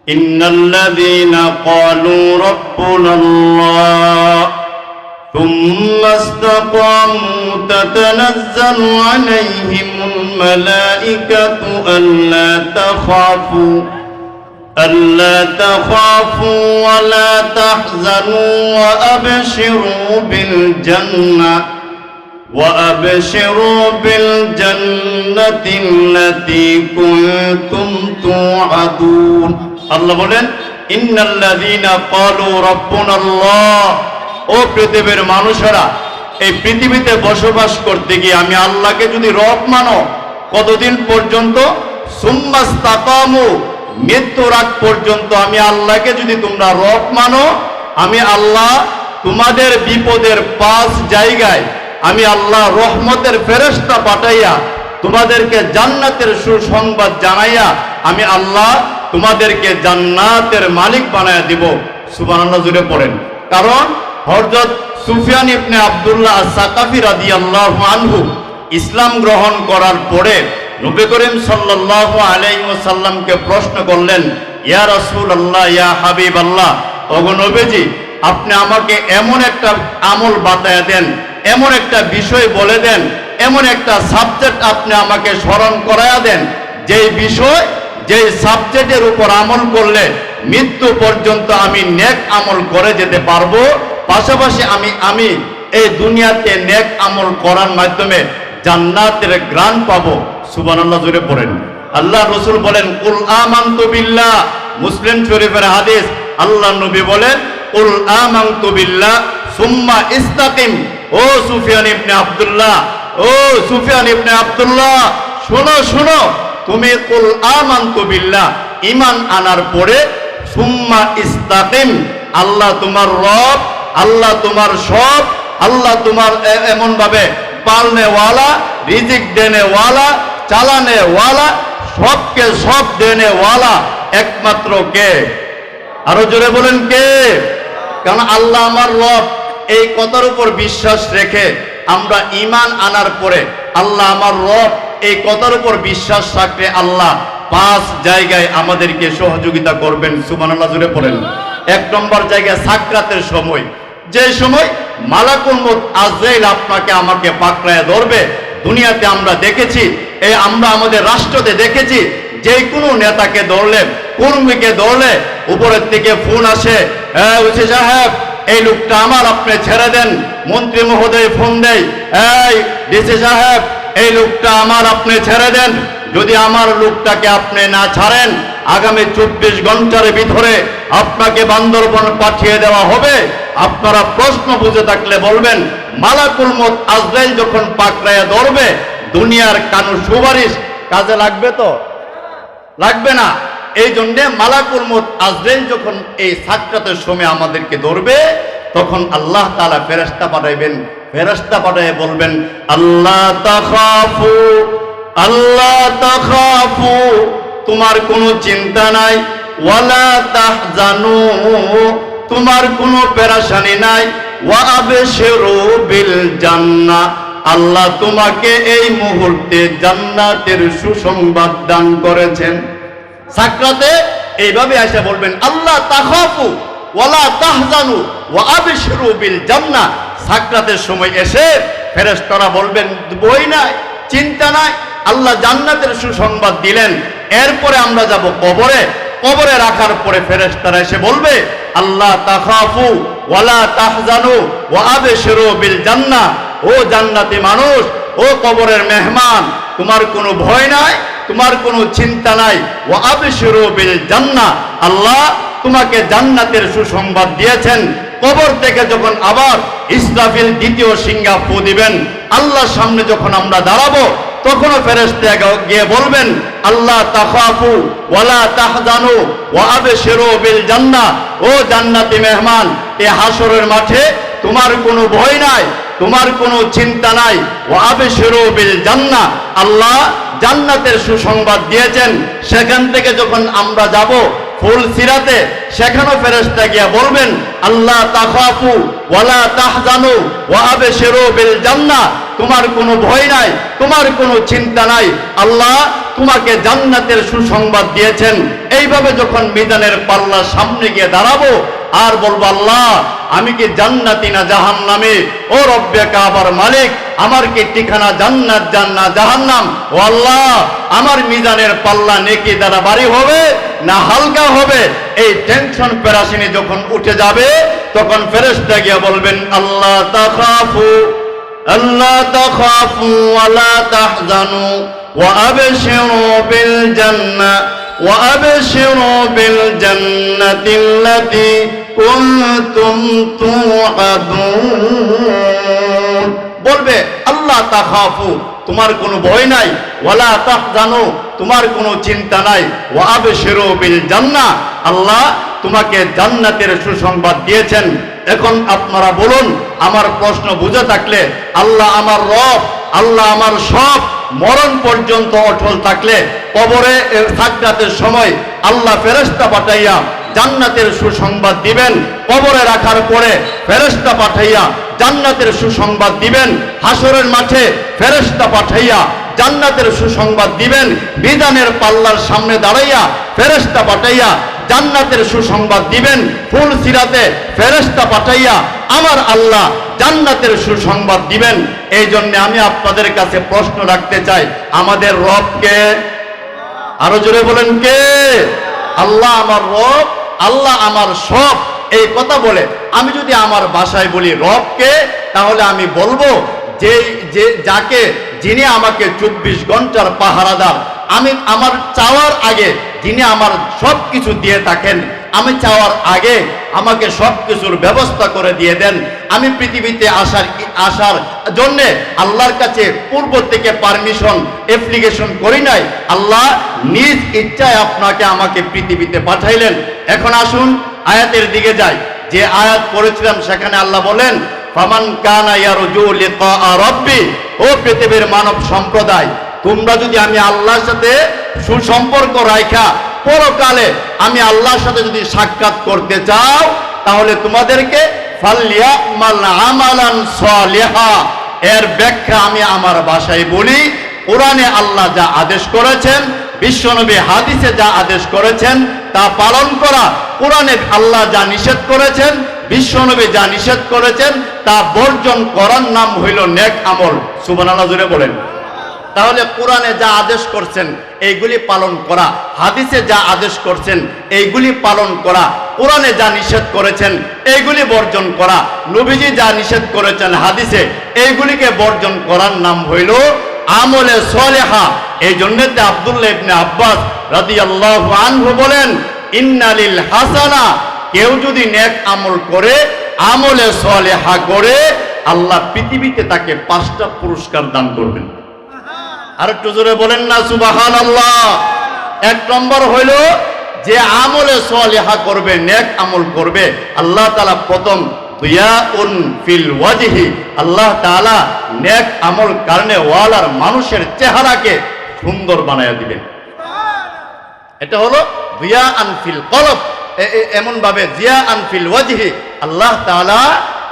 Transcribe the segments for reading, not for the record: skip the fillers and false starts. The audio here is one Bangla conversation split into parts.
ইন্নাল্লাযীনা ক্বালু রাব্বুনাল্লাহ থুম্মা ইসতাকামু তাতানাজ্জালু আলাইহিমুল মালাঈকাতু ألا تخافوا ولا تحزنوا وأبشروا بالجنة التي كنتم توعدون الله বলেন ইন্নাল্লাযীনা ক্বালু রাব্বুনাল্লাহ ও পৃথিবীর মানুষেরা এই পৃথিবীতে বসবাস করতে গিয়ে আমি আল্লাহকে যদি রব মানো কতদিন পর্যন্ত সুম্মা ইসতাকামু মৃত্যুর আগ পর্যন্ত আমি আল্লাহকে যদি তোমরা রব মানো আমি আল্লাহ তোমাদের বিপদের 5 জায়গায় আমি আল্লাহ রহমতের ফেরেশতা পাঠাইয়া তোমাদেরকে জান্নাতের সুসংবাদ জানাইয়া আমি আল্লাহ তোমাদেরকে জান্নাতের মালিক বানায়া দিব। সুবহানাল্লাহ জুড়ে পড়েন। কারণ হযরত সুফিয়ান ইবনে আব্দুল্লাহ আস-সাকাফি রাদিয়াল্লাহু আনহু ইসলাম গ্রহণ করার পরে নবী করিম সাল্লাল্লাহু আলাইহি ওয়াসাল্লামকে প্রশ্ন করলেন, ইয়া রাসূলুল্লাহ, ইয়া হাবিবাল্লাহ, ওগো নবীজি, আপনি আমাকে এমন একটা আমল বাতায়া দেন, এমন একটা বিষয় বলে দেন, এমন একটা সাবজেক্ট আপনি আমাকে স্মরণ করায়া দেন যেই বিষয় যেই সাবজেক্টের উপর আমল করলে মৃত্যু পর্যন্ত আমি নেক আমল করে যেতে পারবো, পাশাপাশি আমি এই দুনিয়াতে নেক আমল করার মাধ্যমে জান্নাতের গ্রান পাবো। সুবহানাল্লাহ জোরে পড়েন। আল্লাহ রাসূল বলেন, কুল আমানতু বিল্লাহ। মুসলিম শরীফের হাদিস, আল্লাহ নবী বলেন, কুল আমানতু বিল্লাহ সুম্মা ইস্তাকিম। ও সুফিয়ান ইবনে আব্দুল্লাহ, ও সুফিয়ান ইবনে আব্দুল্লাহ, শোনো শোনো, তুমি কুল আমানতু বিল্লাহ ঈমান আনার পরে সুম্মা ইস্তাকিম, আল্লাহ তোমার রব, আল্লাহ তোমার সব, আল্লাহ তোমার এমন ভাবে পালনে ওয়ালা, রিজিক দেনে ওয়ালা, চালানে ওয়ালা, সবকে সব দেনে ওয়ালা একমাত্র কে? আরো জোরে বলেন কে? কারণ আল্লাহ আমার রব, এই কথার উপর বিশ্বাস রেখে আমরা ঈমান আনার পরে আল্লাহ আমার রব এই কথার উপর বিশ্বাস রাখলে আল্লাহ 5 জায়গায় আমাদেরকে সহযোগিতা করবেন। সুবহানাল্লাহ জোরে পড়েন। 1 নম্বর জায়গায় সাকরাতের সময়, যে সময় মালাকুল মউত আজরাইল আপনাকে আমাকে পাকড়ায় ধরবে। দুনিয়াতে আমরা দেখেছি, আমরা আমাদের রাষ্ট্রতে দেখেছি, যে কোনো নেতাকে ধরলে, কর্মীকে ধরলে উপরের থেকে ফোন আসে, ওসি সাহেব এই লোকটা আমার, আপনি ছেড়ে দেন। মন্ত্রী মহোদয় ফোন দেয়, এই ডিসি সাহেব এই লোকটা আমার, আপনি ছেড়ে দেন। যদি আমার লোকটাকে আপনি না ছাড়েন আগামী 24 ঘন্টার ভিতরে আপনাকে বান্দরবন পাঠিয়ে দেওয়া হবে। আপনারা প্রশ্ন বুঝে থাকলে বলবেন, মালাকুল মউত আজরাইল যখন পাকড়ায় ধরবে দুনিয়ার কানু সুপারিশ কাজে লাগবে? তো লাগবে না। এই জন্য মালাকুল মউত আজরাইল যখন এই সাকরাতের সময় আমাদেরকে ধরবে তখন আল্লাহ তাআলা ফেরেশতা পাঠাইবেন। ফেরেশতা পাঠিয়ে বলবেন, আল্লাহ তাখাফু, আল্লাহ তাখাফু, তোমার কোনো চিন্তা নাই, ওয়ালা তাহজানু, তোমার কোনো পেরেশানি নাই, ওয়া আবশিরু বিল জান্নাহ, আল্লাহ তোমাকে এই মুহূর্তে জান্নাতের সুসংবাদ দান করেছেন। সাকরাতে এইভাবে এসে বলবেন, আল্লাহ তাখাফু ওয়ালা তাহজানু ওয়া আবশিরু বিল জান্নাহ। সাকরাতের সময় এসে ফেরেশতারা বলবেন, বই নাই, চিন্তা নাই, আল্লাহ জান্নাতের সুসংবাদ দিলেন। এরপরে আমরা যাব কবরে। কবরে রাখার পরে ফেরেশতারা এসে বলবে, আল্লাহ তাখাফু ওয়ালা তাহজানু ওয়া আবশিরু বিল জান্নাহ, ও জান্নাতি মানুষ, ও কবরের মেহমান, তোমার কোনো ভয় নাই, তোমার কোনো চিন্তা নাই, ওয়া আবশিরু বিল জান্নাহ, আল্লাহ তোমাকে জান্নাতের সুসংবাদ দিয়েছেন। কবর থেকে যখন আবার ইসরাফিল দ্বিতীয় সিংহা ফু দিবেন, আল্লাহর সামনে যখন আমরা দাঁড়াবো তখনও ফেরেশতা গিয়ে বলবেন, আল্লাহ তাখাফু ওয়ালা তাহজানু ওয়া আবশিরু বিল জান্নাহ, ও জান্নাতি মেহমান, এই হাসরের মাঠে তোমার কোনো ভয় নাই, তোমার কোনো চিন্তা নাই, ওয়া আবশিরু বিল জান্নাহ, আল্লাহ জান্নাতের সুসংবাদ দিয়েছেন। সেখান থেকে যখন আমরা যাব ফুল সিরাতে, সেখানেও ফেরেশতা গিয়ে বলবেন, আল্লাহ তাখাফু ওয়ালা তাহজানু ওয়া আবশিরু বিল জান্নাহ, তোমার কোনো ভয় নাই, তোমার কোনো চিন্তা নাই, আল্লাহ তোমাকে জান্নাতের সুসংবাদ দিয়েছেন। এইভাবে যখন মিজানের পাল্লার সামনে গিয়ে দাঁড়াবো আর বলবো আল্লাহ আমি কি জান্নাতি না জাহান্নামী, ও রব্বে কাবার মালিক আমার কি ঠিকানা জান্নাত জান্নাত জাহান্নাম, ও আল্লাহ আমার মিজানের পাল্লা নেকি দ্বারা ভারী হবে না হালকা হবে, এই টেনশন পেরেশানি যখন উঠে যাবে তখন ফেরেশতা গিয়ে বলবেন আল্লাহ তাখাফু ওয়ালা তাহজানু ওয়া আবশিরু বিল জান্নাহ ওয়া আবশিরু বিল জান্নাতিল্লাতী কুনতুম তুআদুন। বলবে আল্লাহ তাখাফু, তোমার কোনো ভয় নাই, ওয়ালা তাহজানু, তোমার কোনো চিন্তা নাই, ওয়া আবশিরু বিল জান্নাহ, আল্লাহ তোমাকে জান্নাতের সুসংবাদ দিয়েছেন। এখন আপনারা বলুন, আমার প্রশ্ন বুঝে থাকলে আল্লাহ আমার রব, আল্লাহ আমার সব, মরণ পর্যন্ত অটল থাকলে কবরে সাকরাতের সময় আল্লাহ ফেরেশতা পাঠাইয়া জান্নাতের সুসংবাদ দিবেন, কবরে রাখার পরে ফেরেশতা পাঠাইয়া জান্নাতের সুসংবাদ দিবেন, হাসরের মাঠে ফেরেশতা পাঠাইয়া জান্নাতের সুসংবাদ দিবেন, বিধানের পাল্লার সামনে দাঁড়াইয়া ফেরেশতা পাঠাইয়া জান্নাতের সুসংবাদ দিবেন, ফুল সিরাতে ফেরেশতা পাঠাইয়া আমার আল্লাহ জান্নাতের সুসংবাদ দিবেন। এই জন্য আমি আপনাদের কাছে প্রশ্ন রাখতে চাই, আমাদের রবকে? আরো জোরে বলেন কে? আল্লাহ আমার রব, আল্লাহ আমার সব। এই কথা বলে আমি যদি আমার ভাষায় বলি রবকে, তাহলে আমি বলবো যাকে, যিনি আমাকে 24 ঘন্টার পাহারাদার, আমি আমার চাওয়ার আগে যিনি আমার সব কিছু দিয়ে থাকেন, আমি চাওয়ার আগে আমাকে সব কিছুর ব্যবস্থা করে দিয়ে দেন। আমি পৃথিবীতে আসার জন্যে আল্লাহর কাছে পূর্ব থেকে পারমিশন অ্যাপ্লিকেশন করি নাই, আল্লাহ নিজ ইচ্ছায় আপনাকে আমাকে পৃথিবীতে পাঠাইলেন। এখন আসুন আয়াতের দিকে যাই। যে আয়াত পড়েছিলাম সেখানে আল্লাহ বলেন ফামান কানা ইয়ারজু লিকা রাব্বি, ও পৃথিবীর মানব সম্প্রদায়, তোমরা যদি আমি আল্লাহর সাথে সুসম্পর্ক রাখা পরকালে আমি আল্লাহর সাথে যদি সাক্ষাৎ করতে চাও, তাহলে তোমাদেরকে ফালইয়ামাল আমালান সালিহা, এর ব্যাখ্যা আমি আমার ভাষায় বলি। কোরআনে আল্লাহ যা আদেশ করেছেন, বিশ্বনবী হাদিসে যা আদেশ করেছেন তা পালন করা, কোরআনে আল্লাহ যা নিষেধ করেছেন, বিশ্বনবী যা নিষেধ করেছেন তা বর্জন করার নাম হইল নেক আমল। সুবহানাল্লাহ জোরে বলেন। তাহলে কোরআনে যা আদেশ করছেন এইগুলি পালন করা, হাদিসে যা আদেশ করছেন এইগুলি পালন করা, কোরআনে যা নিষেধ করেছেন এইগুলি বর্জন করা, নবীজি যা নিষেধ করেছেন হাদিসে এইগুলিকে বর্জন করার নাম হইল আমলে সালেহা। এই জন্যতে আব্দুল্লাহ ইবনে আব্বাস রাদিয়াল্লাহু আনহু বলেন ইন্নালিল হাসানা, কেউ যদি নেক আমল করে, আমলে সালেহা করে, আল্লাহ পৃথিবীতে তাকে 5টা পুরস্কার দান করবেন। আর একটু জোরে বলেন না সুবহানাল্লাহ। 1 নম্বর হইল যে আমলে সালেহা করবে, নেক আমল করবে, আল্লাহ তাআলা প্রথম দিয়াউন ফিল ওয়াজহি, আল্লাহ তাআলা নেক আমল কারণে ওয়ালার মানুষের চেহারাকে সুন্দর বানায়া দিবেন। এটা হলো দিয়াআন ফিল কলব, এমন ভাবে দিয়াআন ফিল ওয়াজহি, আল্লাহ তাআলা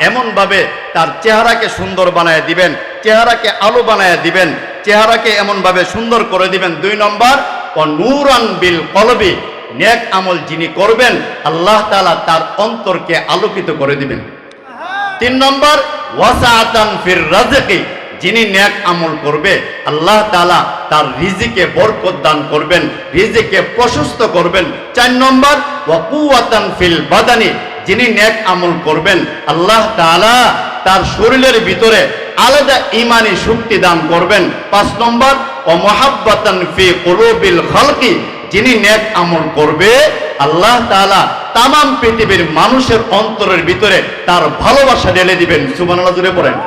এমন ভাবে তার চেহারাকে সুন্দর বানায়া দিবেন, চেহারাকে আলো বানায়া দিবেন, চেহারাকে এমন ভাবে সুন্দর করে দিবেন। 2 নম্বর ও নূরান বিল কলবি, নেক আমল যিনি করবেন আল্লাহ তাআলা তার অন্তরকে আলোকিত করে দিবেন। 3 নম্বর ওয়াসাআতান ফির রাজকি, যিনি নেক আমল করবে আল্লাহ তাআলা তার রিজিকে বরকত দান করবেন, রিজিকে প্রশস্ত করবেন। 4 নম্বর ওয়া কুওয়াতান ফিল বাদানি, যিনি নেক আমল করবেন আল্লাহ তাআলা তার শরীরের ভিতরে আলাদা ঈমানি শক্তি দান করবেন। 5 নম্বর ও মুহাব্বাতান ফি কুলুবিল খালকি, যিনি নেক আমল করবে আল্লাহ তাআলা তামাম পৃথিবীর মানুষের অন্তরের ভিতরে তার ভালোবাসা ঢেলে দিবেন। সুবহানাল্লাহ জোরে পড়েন।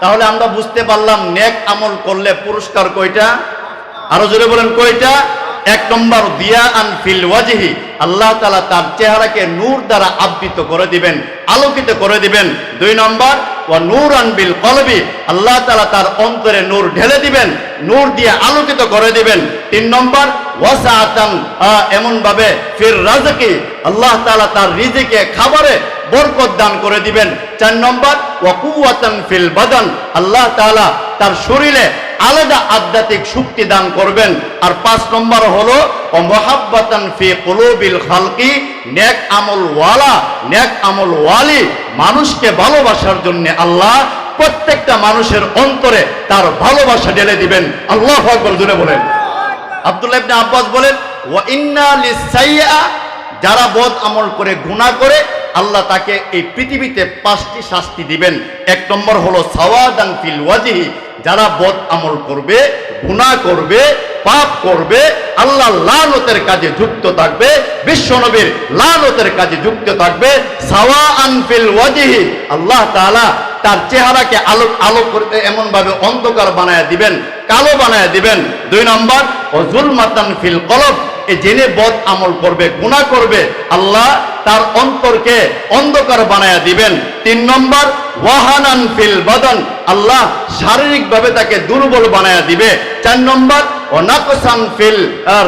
তাহলে আমরা বুঝতে পারলাম নেক আমল করলে পুরস্কার কয়টা? আরো জোরে বলেন কয়টা? 1 নম্বর দিয়াআন ফিল ওয়াজহি, আল্লাহ তাআলা তার চেহারাকে নূর দ্বারা আবৃত করে দিবেন, আলোকিত করে দিবেন। 2 নম্বর ওয়া নূরান বিল কলবি, আল্লাহ তাআলা তার অন্তরে নূর ঢেলে দিবেন, নূর দিয়ে আলোকিত করে দিবেন। 3 নম্বর ওয়াসাআতান, এমন ভাবে ফির রাজকি, আল্লাহ তাআলা তার রিজিকে খাবারে বরকত দান করে দিবেন। 4 নম্বর ওয়া কুওয়াতান ফিল বাদান, আল্লাহ তাআলা তার শরীরে আলাদা আধ্যাত্মিক শক্তি দান করবেন। আর 5 নম্বর হলো ও মুহাব্বাতান ফি কুলুবিল খালকি, নেক আমল ওয়ালা, নেক আমল ওয়ালি মানুষকে ভালোবাসার জন্য আল্লাহ প্রত্যেকটা মানুষের অন্তরে তার ভালোবাসা ঢেলে দিবেন। আল্লাহু আকবার, জোরে বলেন। আব্দুল্লাহ ইবনে আব্বাস বলেন ওয়া ইন্না লিসাইয়্যা, যারা বদ আমল করে গুনাহ করে আল্লাহ তাকে এই পৃথিবীতে 5টি শাস্তি দিবেন। 1 নম্বর হলো সাওয়াদান ফিল ওয়াজহি, যারা বদ আমল করবে, গুনাহ করবে, পাপ করবে, আল্লাহ লানতের কাজে যুক্ত থাকবে, বিশ্বনবীর লানতের কাজে যুক্ত থাকবে। সাওয়াআন ফিল ওয়াজহি, আল্লাহ তাআলা তার চেহারাকে আলো করতে এমন ভাবে অন্ধকার বানায়া দিবেন, কালো বানায়া দিবেন। 2 নম্বর ও যুলমাতান ফিল কলব, এই জেনে বদ আমল করবে, গুনাহ করবে, আল্লাহ তার অন্তরকে অন্ধকার বানায়া দিবেন। 3 নম্বর ওয়াহানান ফিল বাদান, আল্লাহ শারীরিকভাবে তাকে দুর্বল বানায়া দিবে। 4 নম্বর ও নাকসান ফিল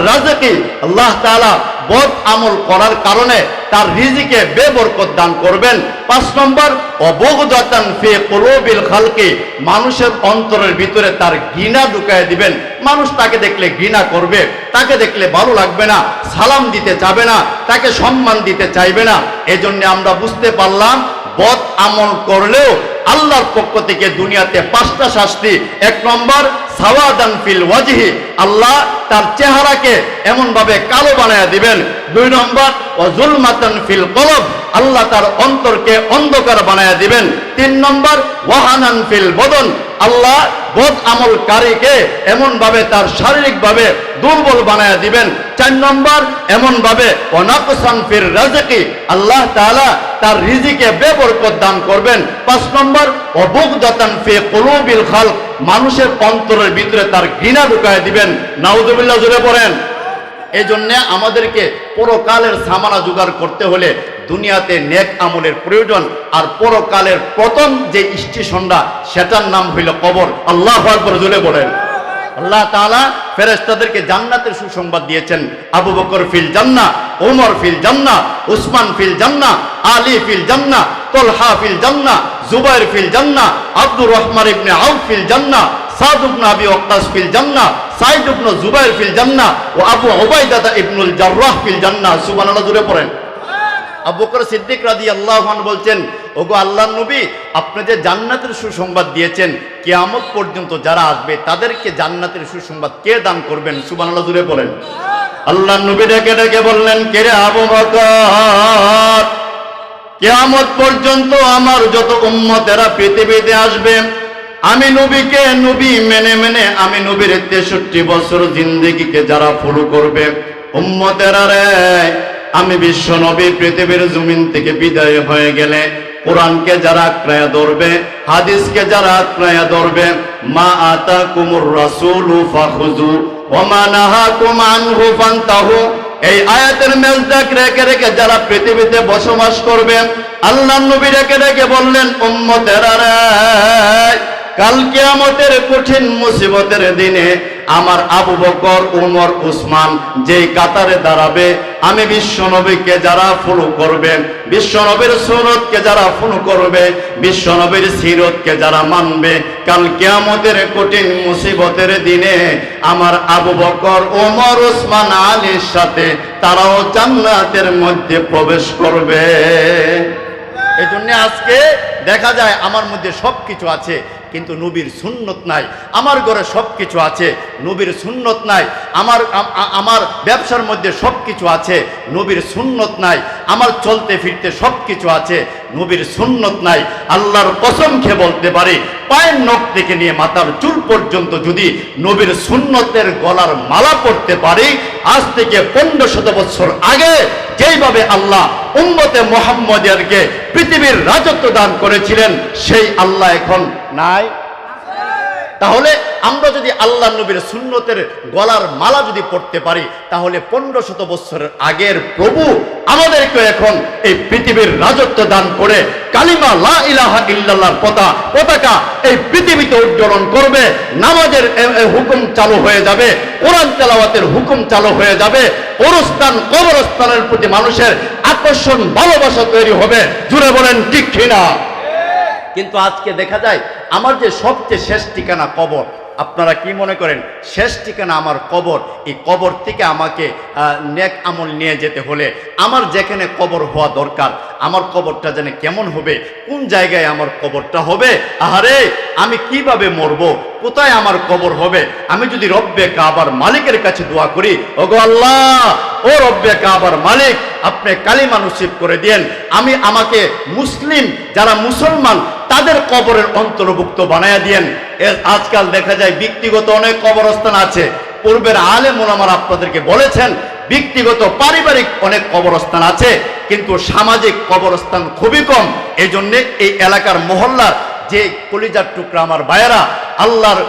রাজকি, আল্লাহ তাআলা বদ আমল করার কারণে তার রিজিকে বেবরকত দান করবেন। 5 নম্বর ও বুগদাতান ফি কুলুবিল খালকি, মানুষের অন্তরের ভিতরে তার ঘৃণা ঢুকায় দিবেন। মানুষ তাকে দেখলে ঘৃণা করবে, তাকে দেখলে ভালো লাগবে না, সালাম দিতে চাবে না, তাকে সম্মান দিতে চাইবে না। এজন্য আমরা বুঝতে পারলাম বদ আমল করলেও আল্লাহর পক্ষ থেকে দুনিয়াতে 5টা শাস্তি। 1 নম্বর সাওয়াদান ফিল ওয়াজহি, আল্লাহ তার চেহারাকে এমন ভাবে কালো বানায়া দিবেন। 2 নম্বর ওয়া যুলমাতান ফিল কলব, আল্লাহ তার অন্তরকে অন্ধকার বানায়া দিবেন। 3 নম্বর ওয়াহানান ফিল বদন, আল্লাহ বদ আমলকারীকে এমন ভাবে তার শারীরিক ভাবে দুর্বল বানায়া দিবেন। 4 নম্বর এমন ভাবে ওয়া নাকসান ফির রাজকি, আল্লাহ তাআলা তার রিজিকে বেবরকত দান করবেন। 5 নম্বর ও বুগদাতান ফি কুলুবিল খালক, মানুষের অন্তরের ভিতরে তার ঘৃণা ঢুকায় দিবেন। নাউযুবিল্লাহ, জোরে পড়েন। এই জন্য আমাদেরকে পরকালের সামানা জোগাড় করতে হলে দুনিয়াতে নেক আমলের প্রয়োজন। আর পরকালের প্রথম যে স্টেশনটা সেটার নাম হইল কবর। আল্লাহু আকবার, জোরে বলেন। আল্লাহ তাআলা ফেরেশতাদেরকে জান্নাতের সুসংবাদ দিয়েছেন। আবু বকর ফিল জান্নাহ, ওমর ফিল জান্নাহ, উসমান ফিল জান্নাহ, আলী ফিল জান্নাহ, তালহা ফিল জান্নাহ, জুবাইর ফিল জান্নাহ, আব্দুর রহমান ইবনে আউফ ফিল জান্নাহ, সাদ ইবনে আবি ওয়াক্কাস ফিল জান্নাহ, সাইদ ইবনে জুবাইর ফিল জান্নাহ ও আবু উবাইদা ইবনুল জাররাহ ফিল জান্নাহ। সুবহানাল্লাহ, জোরে পড়েন। আবু বকর সিদ্দিক রাদিয়াল্লাহু আনহু বলছেন, ওগো আল্লাহর নবী, আপনি যে জান্নাতের সুসংবাদ দিয়েছেন, কিয়ামত পর্যন্ত যারা আসবে তাদেরকে জান্নাতের সুসংবাদ কে দান করবেন? সুবহানাল্লাহ, জোরে বলেন। আল্লাহর নবী ডেকে ডেকে বললেন, কে রে আবু বকর, কিয়ামত পর্যন্ত আমার যত উম্মতেরা পৃথিবীতে আসবে, আমি নবীকে নবী মেনে মেনে আমি নবীর 63 বছর জিন্দেগিকে যারা ফলো করবে, উম্মতেরা রে, আমি বিশ্ব নবী পৃথিবীর জমিন থেকে বিদায় হয়ে গেলে কোরআনকে যারা আঁকড়ায়া ধরবে, হাদিসকে যারা আঁকড়ায়া ধরবে, মা আতাকুমুর রাসূলু ফাখুযু ওয়া মা নাহাকুম আনহু ফান্তাহু, এই আয়াতের মেজদাক রেখে রেখে যারা পৃথিবীতে বসবাস করবে, আল্লাহর নবী রেখে রেখে বললেন, উম্মতেরা রে, কাল কিয়ামতের কঠিন মুসিবতের দিনে আমার আবু বকর, ওমর, উসমান যেই কাতারে দাঁড়াবে, আমি বিশ্বনবীকে যারা ফলো করবে, বিশ্বনবীর সুন্নতকে যারা ফলো করবে, বিশ্বনবীর সিরতকে যারা মানবে, কাল কিয়ামতের কঠিন মুসিবতের দিনে আমার আবু বকর, ওমর, উসমান, আলীর সাথে তারাও জান্নাতের মধ্যে প্রবেশ করবে। এই জন্য আজকে দেখা যায় আমার মধ্যে সবকিছু আছে কিন্তু নবীর সুন্নত নাই। আমার ঘরে সবকিছু আছে, নবীর সুন্নত নাই। আমার ব্যবসার মধ্যে সবকিছু আছে, নবীর সুন্নত নাই। আমার চলতে ফিরতে সবকিছু আছে, নবীর সুন্নত নাই। আল্লাহর কসম খেয়ে বলতে পারি, পায়ের নখ থেকে নিয়ে মাথার চুল পর্যন্ত যদি নবীর সুন্নতের গলার মালা পড়তে পারি, আজ থেকে 1500 বছর আগে যেইভাবে আল্লাহ উম্মতে মুহাম্মদিয়ারকে পৃথিবীর রাজত্ব দান করেছিলেন, সেই আল্লাহ এখন নাই। তাহলে আমরা যদি আল্লাহ নবীর সুন্নতের গলার মালা যদি পড়তে পারি, তাহলে 1500 বছরের আগের প্রভু আমাদেরকে এখন এই পৃথিবীর রাজত্ব দান করে কালিমা লা ইলাহা ইল্লাল্লাহর পতাকা এই পৃথিবীতে উজ্জ্বলন করবে। নামাজের হুকুম চালু হয়ে যাবে, কোরআন তেলাওয়াতের হুকুম চালু হয়ে যাবে, কবরস্থানের প্রতি মানুষের আকর্ষণ ভালোবাসা তৈরি হবে। জুড়ে বলেন ঠিক কিনা? কিন্তু আজকে দেখা যায় আমার যে সবচেয়ে শেষ ঠিকানা কবর। আপনারা কি মনে করেন শেষ ঠিকানা আমার কবর? এই কবর থেকে আমাকে নেক আমল নিয়ে যেতে হলে আমার যেখানে কবর হওয়া দরকার, আমার কবরটা যেন কেমন হবে, কোন জায়গায় আমার কবরটা হবে, আহারে আমি কিভাবে মরব, কোথায় আমার কবর হবে। আমি যদি রব্বে কাবার মালিকের কাছে দোয়া করি, ওগো আল্লাহ, ও রব্বে কাবার মালিক, আপনি কালিমা নসিব করে দেন, আমাকে মুসলিম যারা মুসলমান তাদের কবরের অন্তর্ভুক্ত বানায়া দিয়েন। আজকাল দেখা যায় ব্যক্তিগত অনেক কবরস্থান আছে। পূর্বের আলেম ওলামারা আপনাদেরকে বলেছেন ব্যক্তিগত পারিবারিক অনেক কবরস্থান আছে, কিন্তু সামাজিক কবরস্থান খুবই কম। এই জন্য এই এলাকার মহল্লার যে কলিজার টুকরা আমার ভাইয়েরা, আল্লাহর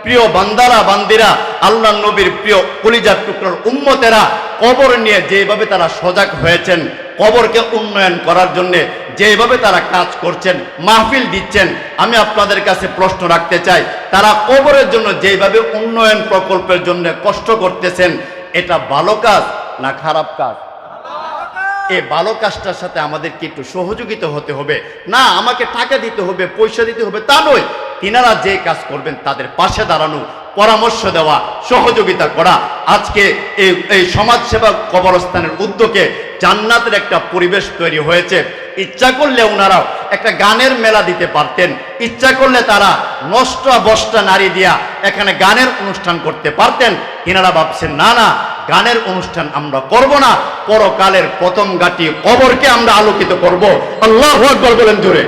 প্রিয় বান্দারা বান্দিরা, আল্লাহ নবীর প্রিয় কলিজার টুকরার উম্মতেরা কবর নিয়ে যেভাবে তারা সজাগ হয়েছেন, কবরকে উন্নয়ন করার জন্য যেভাবে তারা কাজ করছেন, মাহফিল দিচ্ছেন, আমি আপনাদের কাছে প্রশ্ন রাখতে চাই, তারা কবরের জন্য যেভাবে উন্নয়ন প্রকল্পের জন্য কষ্ট করতেছেন, এটা ভালো কাজ না খারাপ কাজ? এই ভালো কাজটার সাথে আমাদেরকে একটু সহযোগিতা হতে হবে। না আমাকে টাকা দিতে হবে, পয়সা দিতে হবে, তা নয়। তিনারা যে কাজ করবেন তাদের পাশে দাঁড়ানো, পরামর্শ দেওয়া, সহযোগিতা করা। আজকে এই সমাজসেবা কবরস্থানের উদ্যোগে জান্নাতের একটা পরিবেশ তৈরি হয়েছে। ইচ্ছা করলে ওনারাও একটা গানের মেলা দিতে পারতেন, ইচ্ছা করলে তারা নষ্ট বস্তা নারী দিয়া এখানে গানের অনুষ্ঠান করতে পারতেন। তিনারা ভাবছেন না না, গানের অনুষ্ঠান আমরা করব না, পরকালের প্রথম ঘাঁটি কবরকে আমরা আলোকিত করব। আল্লাহু আকবার বলেন জোরে।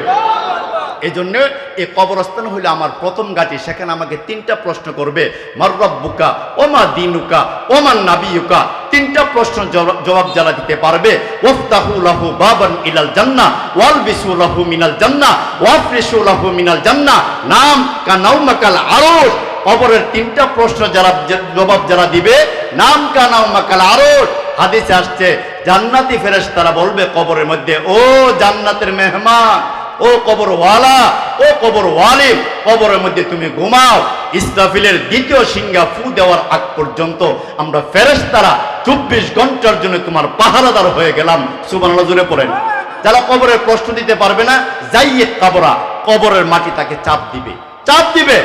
এই জন্য এই কবরস্থান হইলো আমার প্রথম ঘাঁটি। সেখানে আমাকে তিনটা প্রশ্ন করবে, মার রাব্বুকা, ওমা দিনুকা, ওমান নাবিয়ুকা। তিনটা প্রশ্ন জবাব যারা দিতে পারবে, ওয়াফতাহু লাহু বাবান ইলাল জান্নাহ ওয়ালবিসু লাহু মিনাল জান্নাহ ওয়াফরিশু লাহু মিনাল জান্নাহ নাম কা নাউমাকাল আরশ। কবরের তিনটা প্রশ্ন যারা জবাব যারা দিবে, নাম কা নাউমাকাল আরশ। হাদিসে আসছে জান্নাতি ফেরেশতারা বলবে কবরের মধ্যে, ও জান্নাতের মেহমান, ও কবরওয়ালা, ও কবর ওয়ালিম, কবরের মধ্যে তুমি ঘুমাও। ইসরাফিলের দ্বিতীয় সিংহা ফু দেওয়ার আগ পর্যন্ত আমরা ফেরেশতারা 24 ঘন্টার জন্য তোমার পাহারাদার হয়ে গেলাম। সুবহানাল্লাহ জোরে পড়েন। যারা কবরের প্রশ্ন দিতে পারবে না, যাইয়েত কবরা, কবরের মাটি তাকে চাপ দিবে, চাপ দিবে,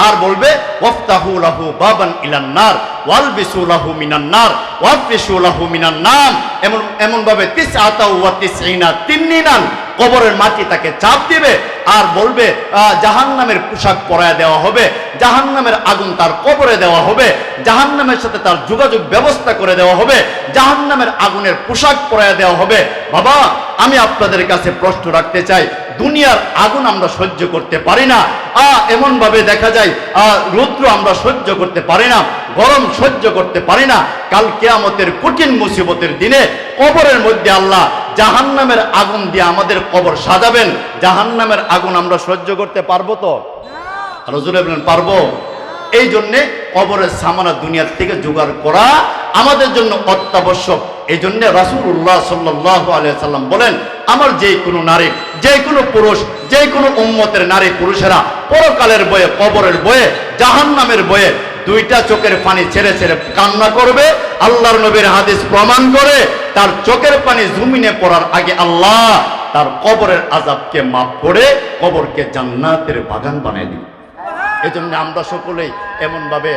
আর বলবে ওয়াফতাহু লাহু বাবান ইলান নার ওয়ালবিসু লাহু মিনান নার ওয়াফরিশু লাহু মিনান নাম। এমন ভাবে 99 তিন্নিনান কবরের মাটি তাকে চাপ দিবে, আর বলবে জাহান্নামের পোশাক পরায়া দেওয়া হবে, জাহান্নামের আগুন তার কবরে দেওয়া হবে, জাহান্নামের সাথে তার যোগাযোগ ব্যবস্থা করে দেওয়া হবে, জাহান্নামের আগুনের পোশাক পরায়া দেওয়া হবে। বাবা, আমি আপনাদের কাছে প্রশ্ন রাখতে চাই, দুনিয়ার আগুন আমরা সহ্য করতে পারি না, এমন ভাবে দেখা যায় রৌদ্র আমরা সহ্য করতে পারি না, গরম সহ্য করতে পারি না। কাল কিয়ামতের কঠিন মুসিবতের দিনে কবরের মধ্যে আল্লাহ জাহান্নামের আগুন দিয়ে আমাদের কবর সাজাবেন। জাহান্নামের আগুন আমরা সহ্য করতে পারবো তো? রাসূল বলেন পারবো। এই জন্যে কবরের সামানা দুনিয়ার থেকে জোগাড় করা আমাদের জন্য অত্যাবশ্যক। এই জন্য রাসূলুল্লাহ সাল্লাল্লাহু আলাইহি সাল্লাম বলেন, আমার যে কোনো নারী, যে কোনো পুরুষ, যে কোনো উম্মতের নারী পুরুষেরা পরকালের বয়ে, কবরের বয়ে, জাহান্নামের বয়ে দুইটা চোখের পানি ছেড়ে ছেড়ে কান্না করবে। আল্লাহর নবীর হাদিস প্রমাণ করে তার চোখের পানি জমিনে পড়ার আগে আল্লাহ তার কবরের আযাবকে মাফ করে কবরকে জান্নাতের বাগান বানিয়ে দিবে। এই জন্য আমরা সকলেই এমন ভাবে